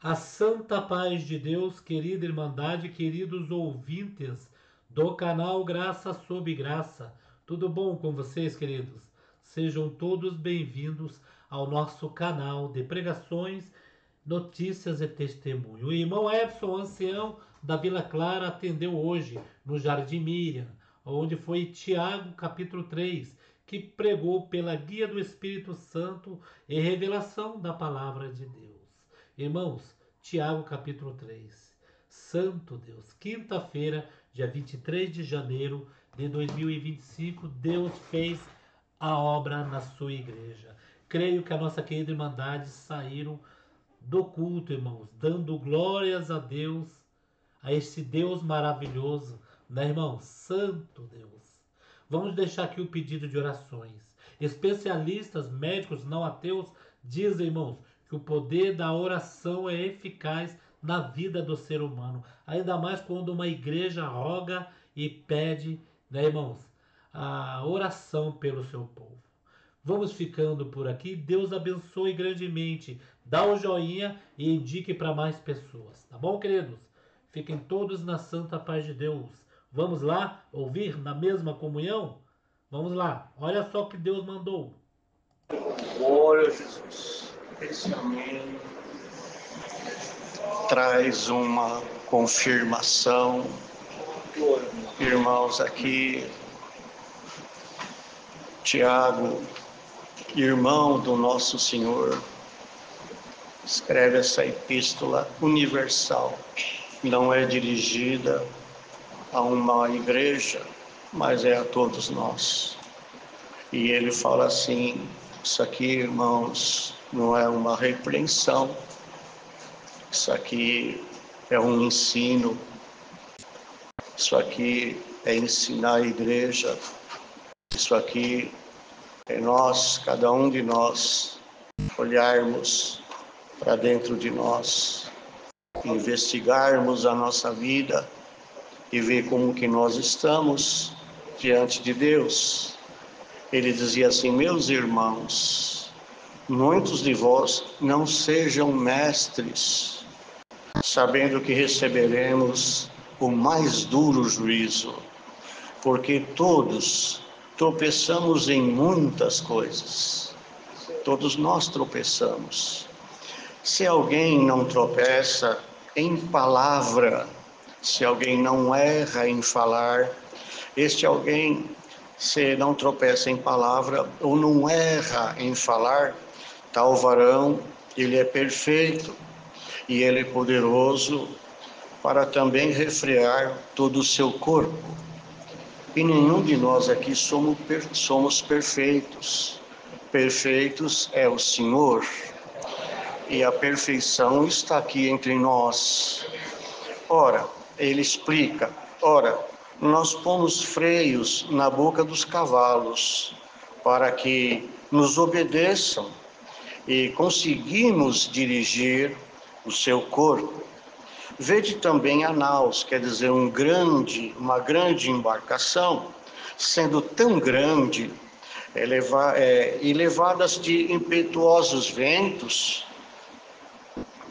A santa paz de Deus, querida Irmandade, queridos ouvintes do canal Graça sob Graça. Tudo bom com vocês, queridos? Sejam todos bem-vindos ao nosso canal de pregações, notícias e testemunho. O irmão Epson, ancião da Vila Clara, atendeu hoje no Jardim Miriam, onde foi Tiago, capítulo 3, que pregou pela guia do Espírito Santo e revelação da palavra de Deus. Irmãos, Tiago capítulo 3. Santo Deus, quinta-feira, dia 23 de janeiro de 2025, Deus fez a obra na sua igreja. Creio que a nossa querida Irmandade saíram do culto, irmãos, dando glórias a Deus, a esse Deus maravilhoso, né, irmão? Santo Deus. Vamos deixar aqui o pedido de orações. Especialistas, médicos, não ateus, dizem, irmãos, que o poder da oração é eficaz na vida do ser humano. Ainda mais quando uma igreja roga e pede, né, irmãos, a oração pelo seu povo. Vamos ficando por aqui. Deus abençoe grandemente. Dá o joinha e indique para mais pessoas. Tá bom, queridos? Fiquem todos na santa paz de Deus. Vamos lá ouvir na mesma comunhão? Vamos lá. Olha só o que Deus mandou. Glória a Jesus. Esse amém traz uma confirmação. Irmãos, aqui, Tiago, irmão do nosso Senhor, escreve essa epístola universal. Não é dirigida a uma igreja, mas é a todos nós. E ele fala assim: isso aqui, irmãos, não é uma repreensão, isso aqui é um ensino, isso aqui é ensinar a igreja, isso aqui é nós, cada um de nós, olharmos para dentro de nós, investigarmos a nossa vida e ver como que nós estamos diante de Deus. Ele dizia assim: meus irmãos, muitos de vós não sejam mestres, sabendo que receberemos o mais duro juízo, porque todos tropeçamos em muitas coisas. Todos nós tropeçamos. Se alguém não tropeça em palavra, se alguém não erra em falar, este alguém, se não tropeça em palavra ou não erra em falar, tal varão, ele é perfeito e ele é poderoso para também refrear todo o seu corpo. E nenhum de nós aqui somos perfeitos. Perfeitos é o Senhor. E a perfeição está aqui entre nós. Ora, ele explica, nós pomos freios na boca dos cavalos para que nos obedeçam e conseguimos dirigir o seu corpo. Vede também a naus, quer dizer, uma grande embarcação, sendo tão grande e levadas de impetuosos ventos,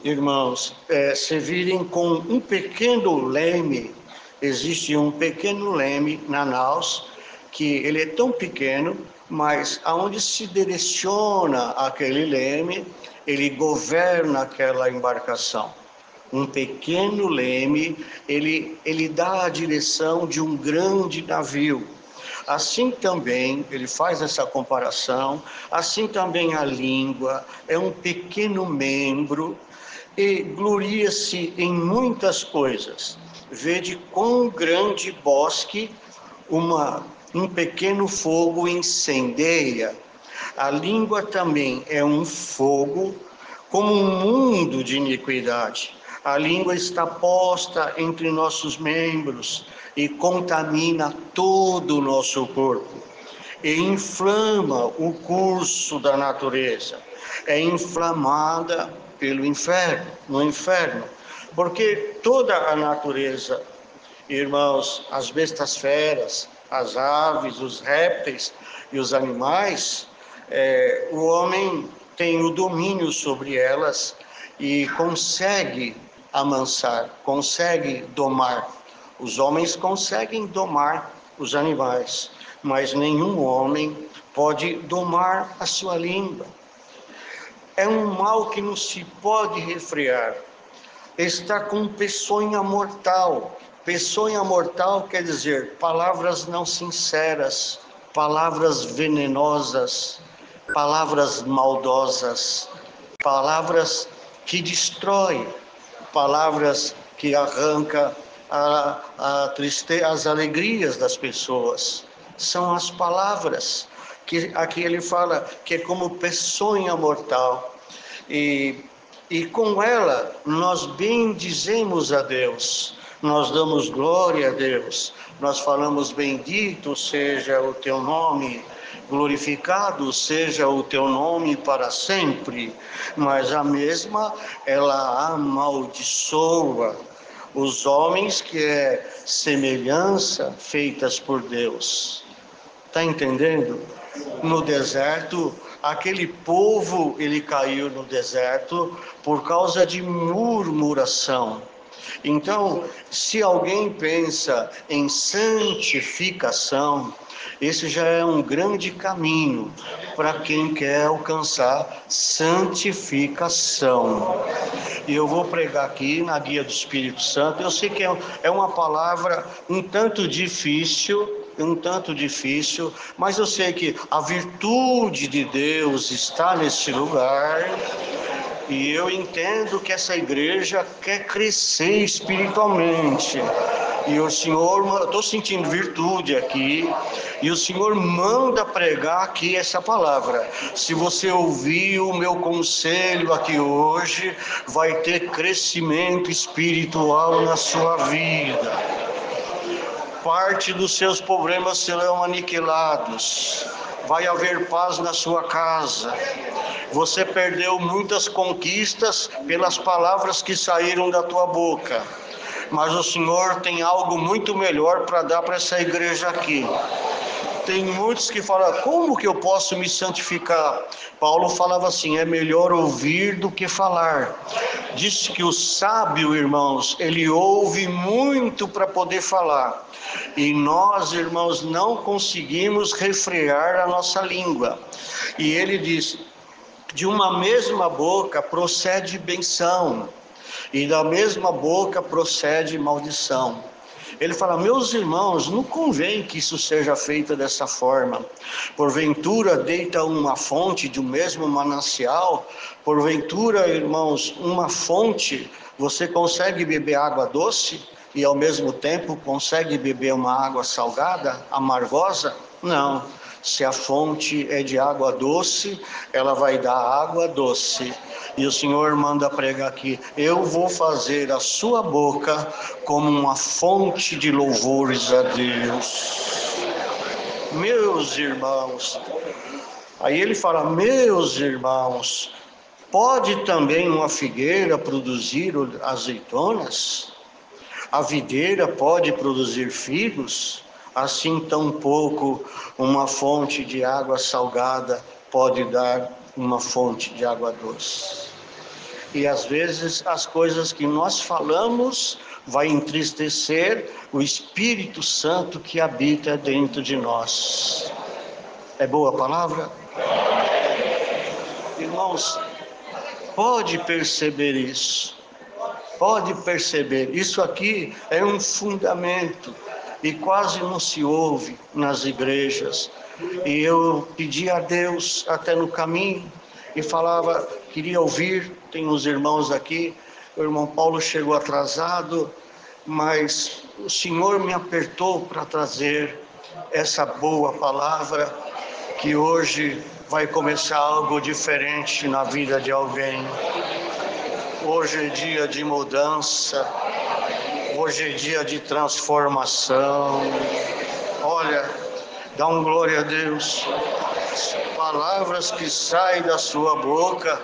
irmãos, se virem com um pequeno leme. Existe um pequeno leme na naus, que ele é tão pequeno, mas aonde se direciona aquele leme, ele governa aquela embarcação. Um pequeno leme, ele dá a direção de um grande navio. Assim também, ele faz essa comparação, assim também a língua é um pequeno membro e gloria-se em muitas coisas. Vede quão grande bosque um pequeno fogo incendeia. A língua também é um fogo, como um mundo de iniquidade. A língua está posta entre nossos membros e contamina todo o nosso corpo. E inflama o curso da natureza. É inflamada no inferno. Porque toda a natureza, irmãos, as bestas feras, as aves, os répteis e os animais, o homem tem o domínio sobre elas e consegue amansar, consegue domar. Os homens conseguem domar os animais, mas nenhum homem pode domar a sua língua. É um mal que não se pode refrear. Está com peçonha mortal. Peçonha mortal quer dizer palavras não sinceras, palavras venenosas, palavras maldosas, palavras que destroem, palavras que arrancam a tristeza, as alegrias das pessoas. São as palavras que aqui ele fala que é como peçonha mortal. E com ela nós bendizemos a Deus, nós damos glória a Deus, nós falamos bendito seja o teu nome, glorificado seja o teu nome para sempre, mas a mesma ela amaldiçoa os homens que é semelhança feitas por Deus. Está entendendo? No deserto, aquele povo, ele caiu no deserto por causa de murmuração. Então, se alguém pensa em santificação, esse já é um grande caminho para quem quer alcançar santificação. E eu vou pregar aqui na Guia do Espírito Santo. Eu sei que é uma palavra um tanto difícil, mas eu sei que a virtude de Deus está nesse lugar. E eu entendo que essa igreja quer crescer espiritualmente. E o Senhor, eu estou sentindo virtude aqui, e o Senhor manda pregar aqui essa palavra. Se você ouvir o meu conselho aqui hoje, vai ter crescimento espiritual na sua vida. Parte dos seus problemas serão aniquilados. Vai haver paz na sua casa. Você perdeu muitas conquistas pelas palavras que saíram da tua boca. Mas o Senhor tem algo muito melhor para dar para essa igreja aqui. Tem muitos que falam, como que eu posso me santificar? Paulo falava assim, é melhor ouvir do que falar. Diz que o sábio, irmãos, ele ouve muito para poder falar. E nós, irmãos, não conseguimos refrear a nossa língua. E ele diz, de uma mesma boca procede benção, e da mesma boca procede maldição. Ele fala, meus irmãos, não convém que isso seja feito dessa forma. Porventura deita uma fonte de um mesmo manancial, porventura, irmãos, uma fonte, você consegue beber água doce e ao mesmo tempo consegue beber uma água salgada, amargosa? Não. Se a fonte é de água doce, ela vai dar água doce. E o Senhor manda pregar aqui, eu vou fazer a sua boca como uma fonte de louvores a Deus. Meus irmãos, aí ele fala, meus irmãos, pode também uma figueira produzir azeitonas? A videira pode produzir figos? Assim tampouco uma fonte de água salgada pode dar uma fonte de água doce. E às vezes as coisas que nós falamos vai entristecer o Espírito Santo que habita dentro de nós. É boa a palavra? Irmãos, pode perceber isso. Pode perceber, isso aqui é um fundamento e quase não se ouve nas igrejas. E eu pedi a Deus até no caminho e falava, queria ouvir, tem uns irmãos aqui, o irmão Paulo chegou atrasado, mas o Senhor me apertou para trazer essa boa palavra, que hoje vai começar algo diferente na vida de alguém. Hoje é dia de mudança, hoje é dia de transformação. Olha, dá um glória a Deus. As palavras que saem da sua boca,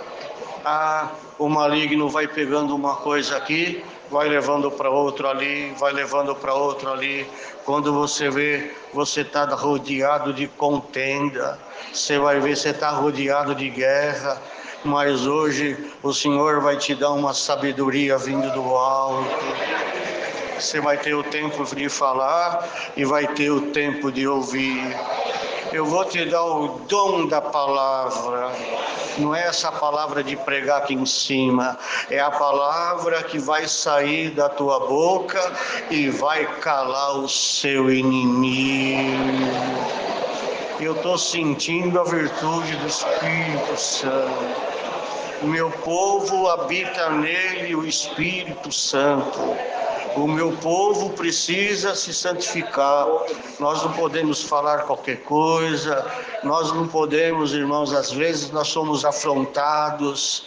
o maligno vai pegando uma coisa aqui, vai levando para outro ali, vai levando para outro ali. Quando você vê, você está rodeado de contenda, você vai ver, você está rodeado de guerra, mas hoje o Senhor vai te dar uma sabedoria vindo do alto. Você vai ter o tempo de falar e vai ter o tempo de ouvir. Eu vou te dar o dom da palavra. Não é essa palavra de pregar aqui em cima, é a palavra que vai sair da tua boca e vai calar o seu inimigo. Eu estou sentindo a virtude do Espírito Santo. O meu povo habita nele o Espírito Santo. O meu povo precisa se santificar. Nós não podemos falar qualquer coisa. Nós não podemos, irmãos, às vezes nós somos afrontados,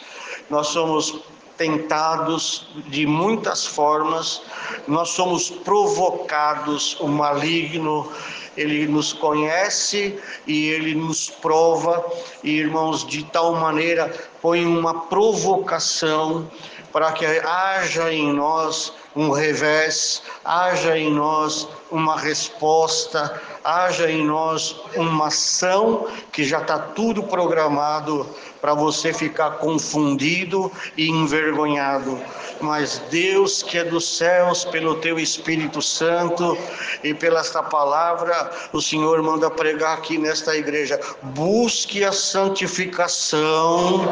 nós somos tentados de muitas formas, nós somos provocados. O maligno, ele nos conhece e ele nos prova, e, irmãos, de tal maneira põe uma provocação para que haja em nós um revés, haja em nós uma resposta, haja em nós uma ação que já está tudo programado para você ficar confundido e envergonhado. Mas Deus, que é dos céus, pelo teu Espírito Santo e pela esta palavra, o Senhor manda pregar aqui nesta igreja: busque a santificação.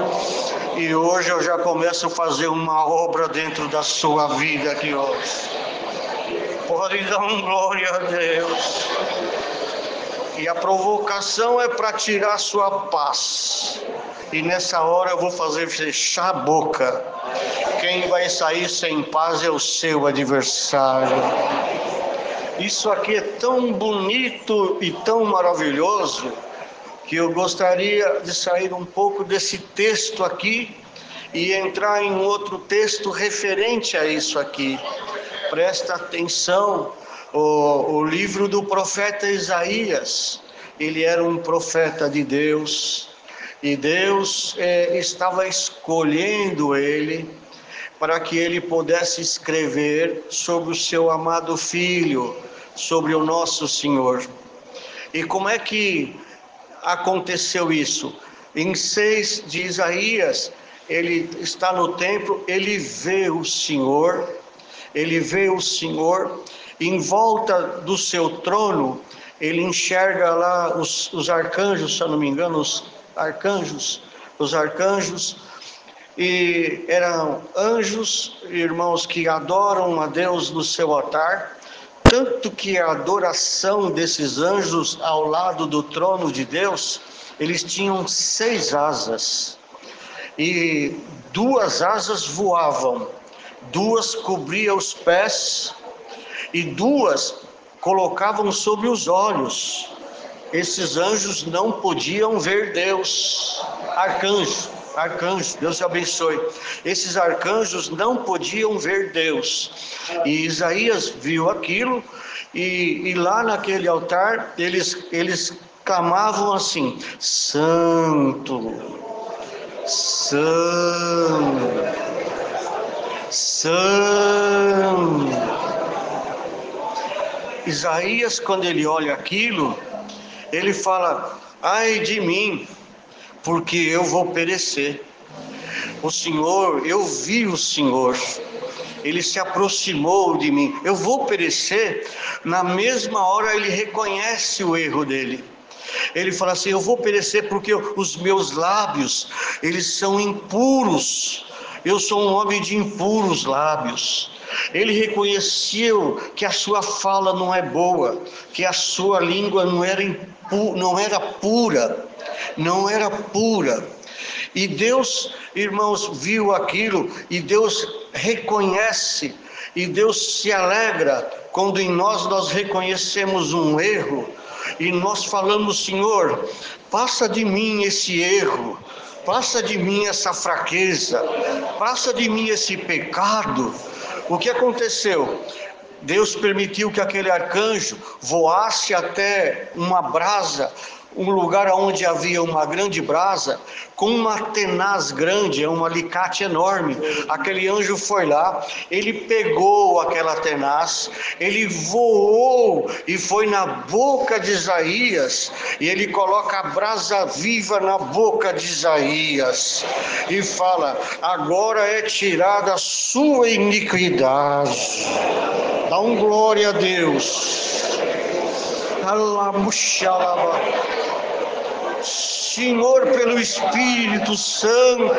E hoje eu já começo a fazer uma obra dentro da sua vida aqui hoje. Pode dar glória a Deus. E a provocação é para tirar a sua paz. E nessa hora eu vou fazer fechar a boca. Quem vai sair sem paz é o seu adversário. Isso aqui é tão bonito e tão maravilhoso que eu gostaria de sair um pouco desse texto aqui e entrar em outro texto referente a isso aqui. Presta atenção, o livro do profeta Isaías, ele era um profeta de Deus, e Deus estava escolhendo ele para que ele pudesse escrever sobre o seu amado Filho, sobre o nosso Senhor. E como é que aconteceu isso? Em 6 de Isaías, ele está no templo, ele vê o Senhor em volta do seu trono, ele enxerga lá os arcanjos, se eu não me engano, os arcanjos, e eram anjos, irmãos, que adoram a Deus no seu altar, tanto que a adoração desses anjos ao lado do trono de Deus, eles tinham 6 asas, e 2 asas voavam, 2 cobriam os pés, e 2 colocavam sobre os olhos. Esses anjos não podiam ver Deus. Arcanjo, Deus te abençoe. Esses arcanjos não podiam ver Deus. E Isaías viu aquilo, e lá naquele altar, eles clamavam assim: Santo, Santo, Santo. Isaías, quando ele olha aquilo, ele fala: ai de mim, porque eu vou perecer. O Senhor, eu vi o Senhor, ele se aproximou de mim, eu vou perecer. Na mesma hora ele reconhece o erro dele. Ele fala assim: eu vou perecer porque os meus lábios, eles são impuros. Eu sou um homem de impuros lábios. Ele reconheceu que a sua fala não é boa, que a sua língua não era pura. E Deus, irmãos, viu aquilo, e Deus reconhece, e Deus se alegra quando em nós reconhecemos um erro, e nós falamos: Senhor, passa de mim esse erro, passa de mim essa fraqueza, passa de mim esse pecado. O que aconteceu? Deus permitiu que aquele arcanjo voasse até uma brasa um lugar onde havia uma grande brasa, com uma tenaz grande, um alicate enorme. Aquele anjo foi lá, ele pegou aquela tenaz, ele voou e foi na boca de Isaías, e ele coloca a brasa viva na boca de Isaías, e fala: agora é tirada a sua iniquidade. Dá um glória a Deus. Senhor, pelo Espírito Santo,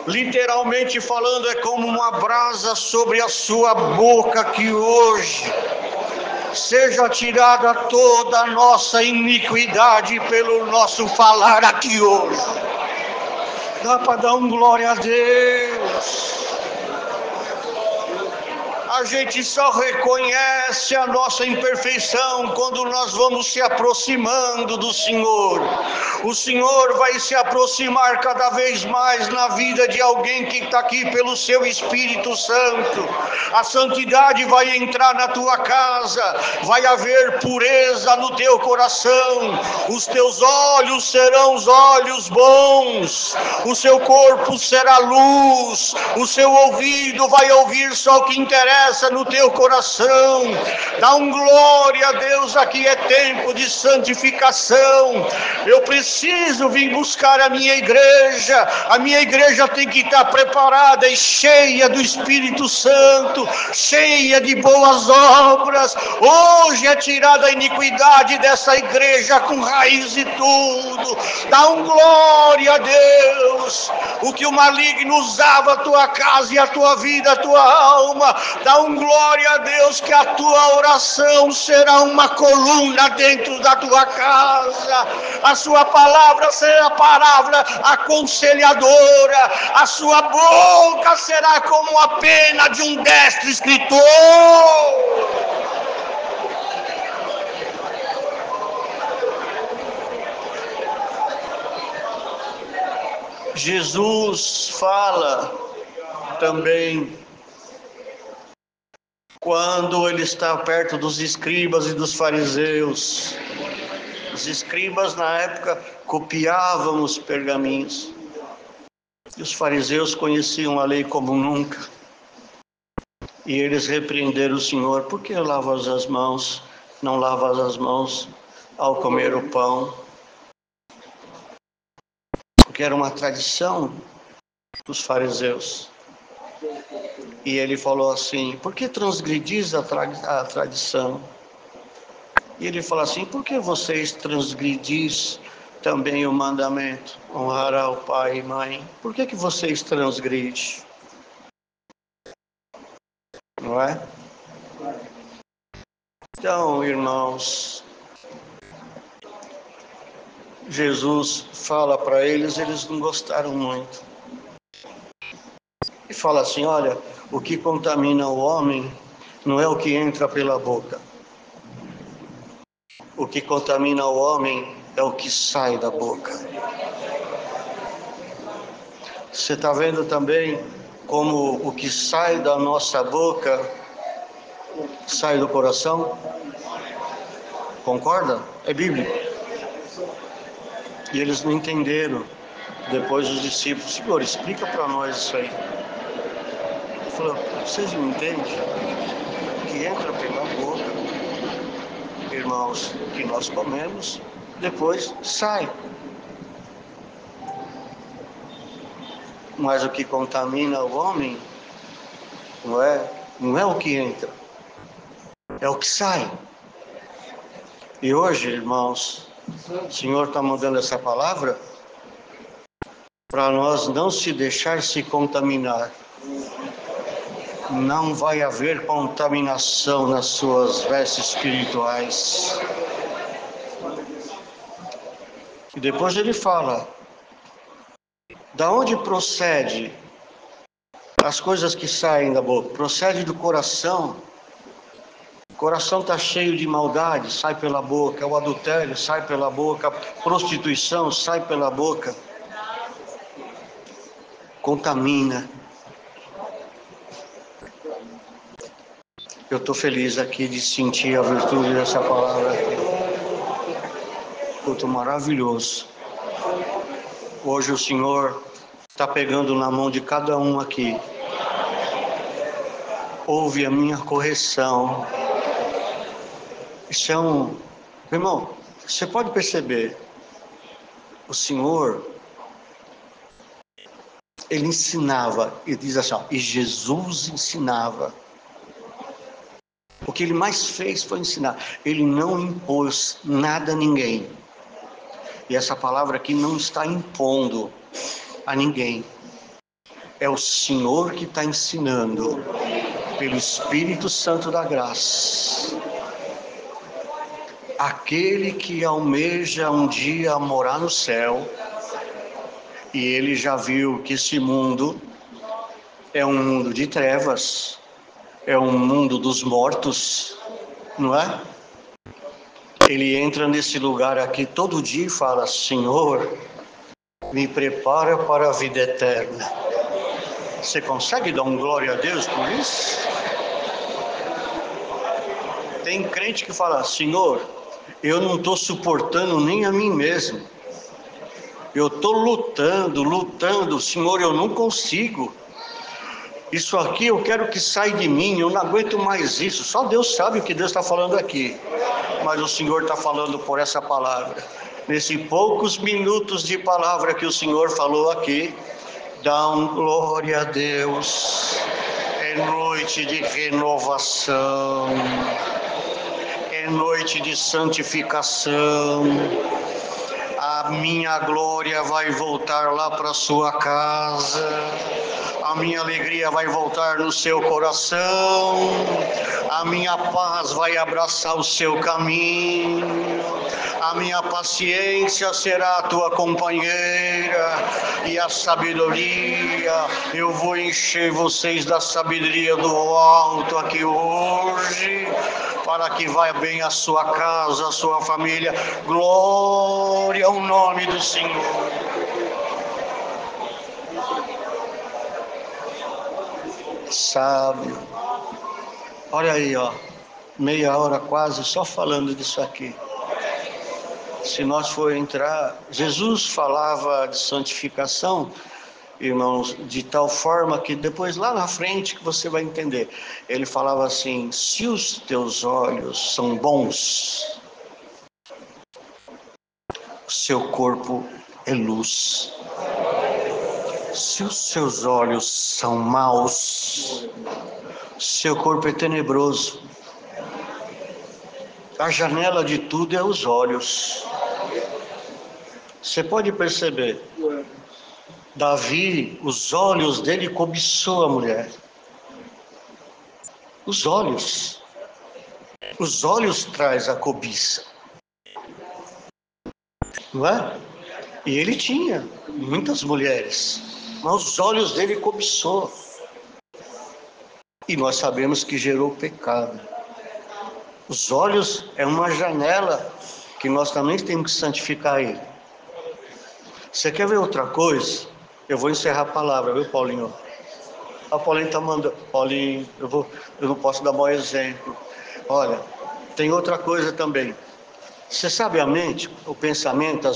literalmente falando, é como uma brasa sobre a sua boca, que hoje seja tirada toda a nossa iniquidade pelo nosso falar aqui hoje. Dá para dar um glória a Deus. A gente só reconhece a nossa imperfeição quando nós vamos se aproximando do Senhor. O Senhor vai se aproximar cada vez mais na vida de alguém que está aqui pelo seu Espírito Santo. A santidade vai entrar na tua casa, vai haver pureza no teu coração, os teus olhos serão os olhos bons, o seu corpo será luz, o seu ouvido vai ouvir só o que interessa no teu coração. Dá um glória a Deus. Aqui é tempo de santificação. Eu preciso vir buscar a minha igreja tem que estar preparada e cheia do Espírito Santo, cheia de boas obras. Hoje é tirada a iniquidade dessa igreja com raiz e tudo. Dá um glória a Deus. O que o maligno usava a tua casa e a tua vida, a tua alma, dá um glória a Deus, que a tua oração será uma coluna dentro da tua casa. A sua palavra será a palavra aconselhadora. A sua boca será como a pena de um destro escritor. Jesus fala também, quando ele está perto dos escribas e dos fariseus. Os escribas na época copiavam os pergaminhos, e os fariseus conheciam a lei como nunca. E eles repreenderam o Senhor: por que lavas as mãos? Não lavas as mãos ao comer o pão? Porque era uma tradição dos fariseus. E ele falou assim: por que transgredis a tradição? E ele fala assim: por que vocês transgredis também o mandamento? Honrará o pai e mãe. Por que vocês transgredem? Não é? Então, irmãos, Jesus fala para eles, eles não gostaram muito. E fala assim: olha, o que contamina o homem não é o que entra pela boca. O que contamina o homem é o que sai da boca. Você está vendo também como o que sai da nossa boca sai do coração? Concorda? É bíblico. E eles não entenderam. Depois os discípulos: Senhor, explica para nós isso aí. Ele falou: vocês não entendem? O que entra pela boca, irmãos, que nós comemos, depois sai. Mas o que contamina o homem não é o que entra, é o que sai. E hoje, irmãos, o Senhor está mandando essa palavra para nós não se deixar se contaminar. Não vai haver contaminação nas suas vestes espirituais. E depois ele fala: da onde procede as coisas que saem da boca? Procede do coração. O coração está cheio de maldade, sai pela boca. O adultério sai pela boca. A prostituição sai pela boca. Contamina. Eu estou feliz aqui de sentir a virtude dessa palavra aqui. Culto maravilhoso. Hoje o Senhor está pegando na mão de cada um aqui. Ouve a minha correção. Isso é um... Irmão, você pode perceber, o Senhor, ele ensinava, ele diz assim, ó, e Jesus ensinava. O que ele mais fez foi ensinar. Ele não impôs nada a ninguém. E essa palavra aqui não está impondo a ninguém. É o Senhor que está ensinando, pelo Espírito Santo da graça. Aquele que almeja um dia morar no céu, e ele já viu que esse mundo é um mundo de trevas, é um mundo dos mortos, não é? Ele entra nesse lugar aqui todo dia e fala, Senhor, me prepara para a vida eterna. Você consegue dar um glória a Deus por isso? Tem crente que fala, Senhor, eu não estou suportando nem a mim mesmo. Eu estou lutando, Senhor, eu não consigo. Isso aqui eu quero que saia de mim, eu não aguento mais isso. Só Deus sabe o que Deus está falando aqui. Mas o Senhor está falando por essa palavra. Nesses poucos minutos de palavra que o Senhor falou aqui, dá um glória a Deus. É noite de renovação. É noite de santificação. A minha glória vai voltar lá para sua casa. A minha alegria vai voltar no seu coração. A minha paz vai abraçar o seu caminho. A minha paciência será a tua companheira. E a sabedoria, eu vou encher vocês da sabedoria do alto aqui hoje, para que vá bem a sua casa, a sua família. Glória ao nome do Senhor. Sábio. Olha aí, ó, meia hora quase só falando disso aqui. Se nós for entrar, Jesus falava de santificação, irmãos, de tal forma que depois lá na frente que você vai entender. Ele falava assim, se os teus olhos são bons, o seu corpo é luz. Se os seus olhos são maus, seu corpo é tenebroso. A janela de tudo é os olhos. Você pode perceber, Davi, os olhos dele cobiçou a mulher. Os olhos traz a cobiça. Não é? E ele tinha muitas mulheres, mas os olhos dele cobiçou. E nós sabemos que gerou pecado. Os olhos é uma janela que nós também temos que santificar ele. Você quer ver outra coisa? Eu vou encerrar a palavra, viu, Paulinho? A Paulinho está mandando. Paulinho, eu não posso dar mau exemplo. Olha, tem outra coisa também. Você sabe a mente, o pensamento,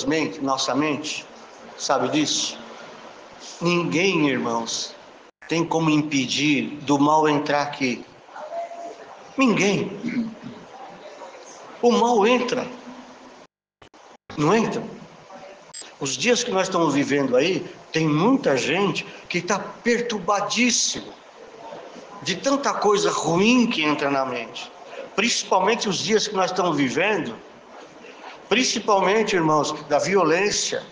nossa mente, sabe disso? Ninguém, irmãos, tem como impedir do mal entrar aqui. Ninguém. O mal entra. Não entra? Os dias que nós estamos vivendo aí, tem muita gente que está perturbadíssimo de tanta coisa ruim que entra na mente. Principalmente os dias que nós estamos vivendo, principalmente, irmãos, da violência,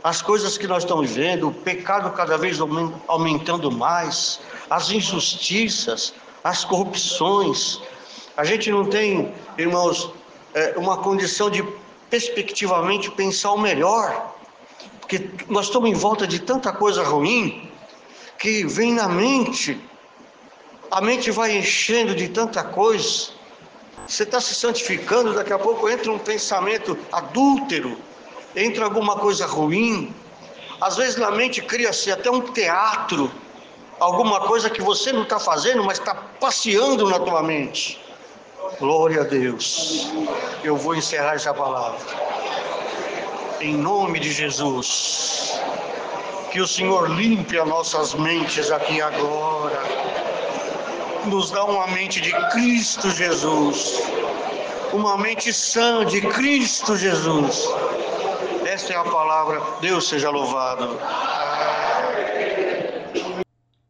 as coisas que nós estamos vivendo, o pecado cada vez aumentando mais, as injustiças, as corrupções. A gente não tem, irmãos, uma condição de perspectivamente pensar o melhor, porque nós estamos em volta de tanta coisa ruim que vem na mente, a mente vai enchendo de tanta coisa. Você está se santificando, daqui a pouco entra um pensamento adúltero, entra alguma coisa ruim. Às vezes na mente cria-se até um teatro, alguma coisa que você não está fazendo, mas está passeando na tua mente. Glória a Deus. Eu vou encerrar essa palavra. em nome de Jesus. Que o Senhor limpe as nossas mentes aqui agora. Nos dá uma mente de Cristo Jesus. Uma mente sã de Cristo Jesus. Esta é a palavra. Deus seja louvado.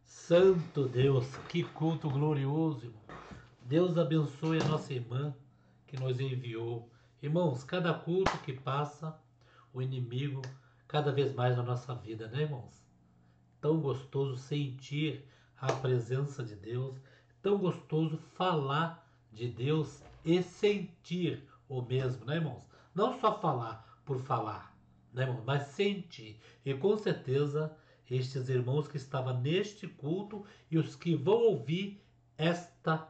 Santo Deus, que culto glorioso, irmão. Deus abençoe a nossa irmã que nos enviou. Irmãos, cada culto que passa, o inimigo cada vez mais na nossa vida, né, irmãos? Tão gostoso sentir a presença de Deus, tão gostoso falar de Deus e sentir o mesmo, né, irmãos? Não só falar por falar, né, irmãos? Mas sentir. E com certeza estes irmãos que estavam neste culto e os que vão ouvir esta,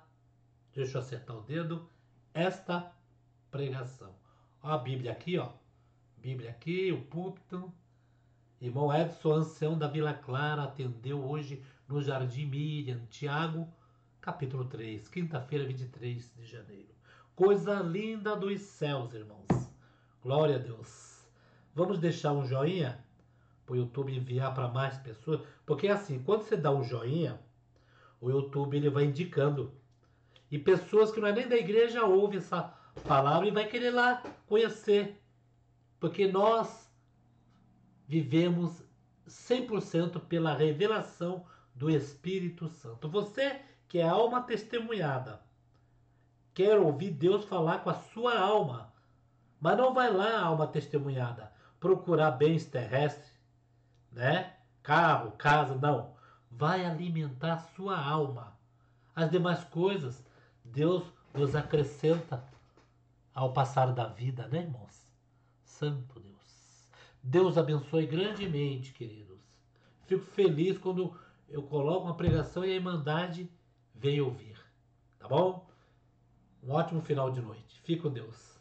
deixa eu acertar o dedo, esta pregação. Ó a Bíblia aqui, ó. Bíblia aqui, o púlpito. Irmão Edson, ancião da Vila Clara, atendeu hoje no Jardim Miriam, Tiago, capítulo 3, quinta-feira, 23 de janeiro. Coisa linda dos céus, irmãos. Glória a Deus. Vamos deixar um joinha para o YouTube enviar para mais pessoas, porque assim, quando você dá um joinha, o YouTube ele vai indicando. E pessoas que não é nem da igreja ouvem essa palavra e vai querer lá conhecer. Porque nós vivemos 100% pela revelação do Espírito Santo. Você que é alma testemunhada, quer ouvir Deus falar com a sua alma, mas não vai lá, alma testemunhada, procurar bens terrestres, né? Carro, casa, não. Vai alimentar a sua alma. As demais coisas, Deus nos acrescenta ao passar da vida, né, irmãos? Santo Deus. Deus abençoe grandemente, queridos. Fico feliz quando eu coloco uma pregação e a Irmandade vem ouvir. Tá bom? Um ótimo final de noite. Fique com Deus.